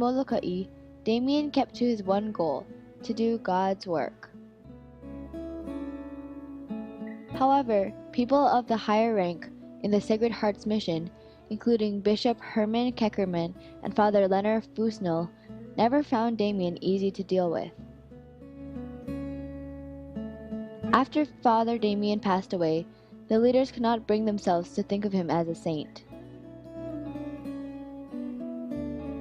Molokai, Damien kept to his one goal, to do God's work. However, people of the higher rank in the Sacred Heart's mission, including Bishop Herman Keckerman and Father Leonard Fusnell, never found Damien easy to deal with. After Father Damien passed away, the leaders could not bring themselves to think of him as a saint.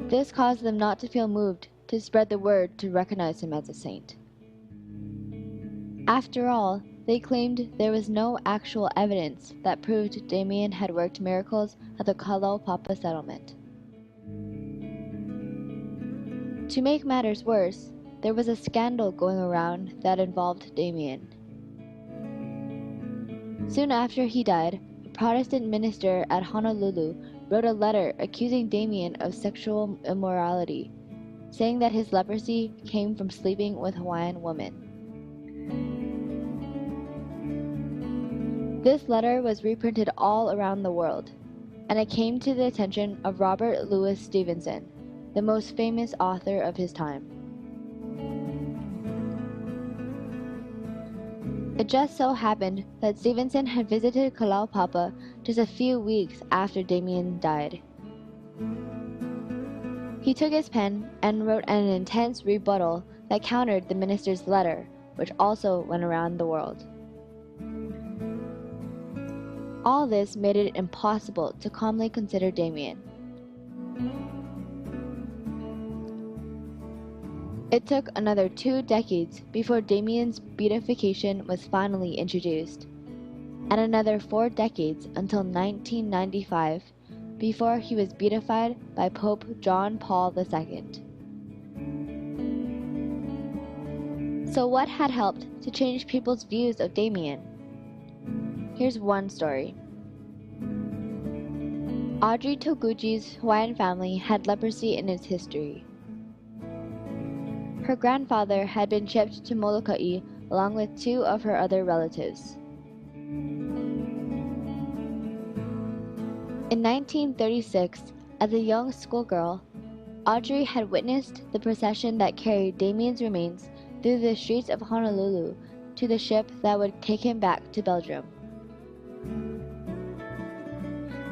This caused them not to feel moved to spread the word to recognize him as a saint. After all, they claimed there was no actual evidence that proved Damien had worked miracles at the Kalaupapa settlement. To make matters worse, there was a scandal going around that involved Damien. Soon after he died, a Protestant minister at Honolulu wrote a letter accusing Damien of sexual immorality, saying that his leprosy came from sleeping with Hawaiian women. This letter was reprinted all around the world, and it came to the attention of Robert Louis Stevenson, the most famous author of his time. It just so happened that Stevenson had visited Kalaupapa just a few weeks after Damien died. He took his pen and wrote an intense rebuttal that countered the minister's letter, which also went around the world. All this made it impossible to calmly consider Damien. It took another 2 decades before Damien's beatification was finally introduced, and another 4 decades until 1995 before he was beatified by Pope John Paul II. So what had helped to change people's views of Damien? Here's one story. Audrey Toguchi's Hawaiian family had leprosy in its history. Her grandfather had been shipped to Molokai along with 2 of her other relatives. In 1936, as a young schoolgirl, Audrey had witnessed the procession that carried Damien's remains through the streets of Honolulu to the ship that would take him back to Belgium.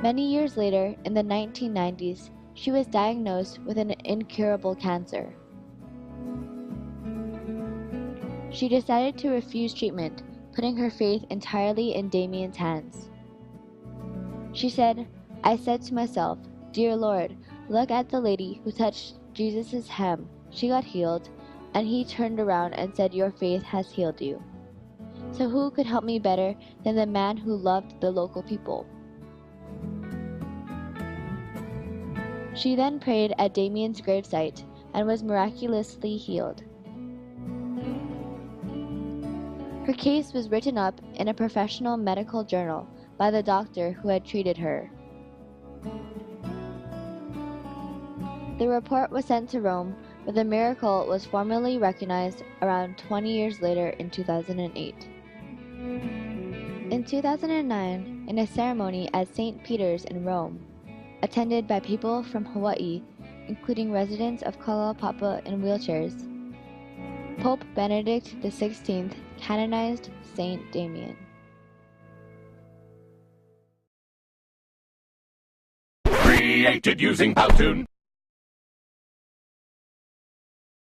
Many years later, in the 1990s, she was diagnosed with an incurable cancer. She decided to refuse treatment, putting her faith entirely in Damien's hands. She said, "I said to myself, 'Dear Lord, look at the lady who touched Jesus' hem. She got healed, and he turned around and said, "Your faith has healed you." So who could help me better than the man who loved the local people?" She then prayed at Damien's gravesite and was miraculously healed. Her case was written up in a professional medical journal by the doctor who had treated her. The report was sent to Rome, where the miracle was formally recognized around 20 years later in 2008. In 2009, in a ceremony at St. Peter's in Rome, attended by people from Hawaii, including residents of Kalaupapa in wheelchairs, Pope Benedict XVI canonized Saint Damien. Created using Powtoon.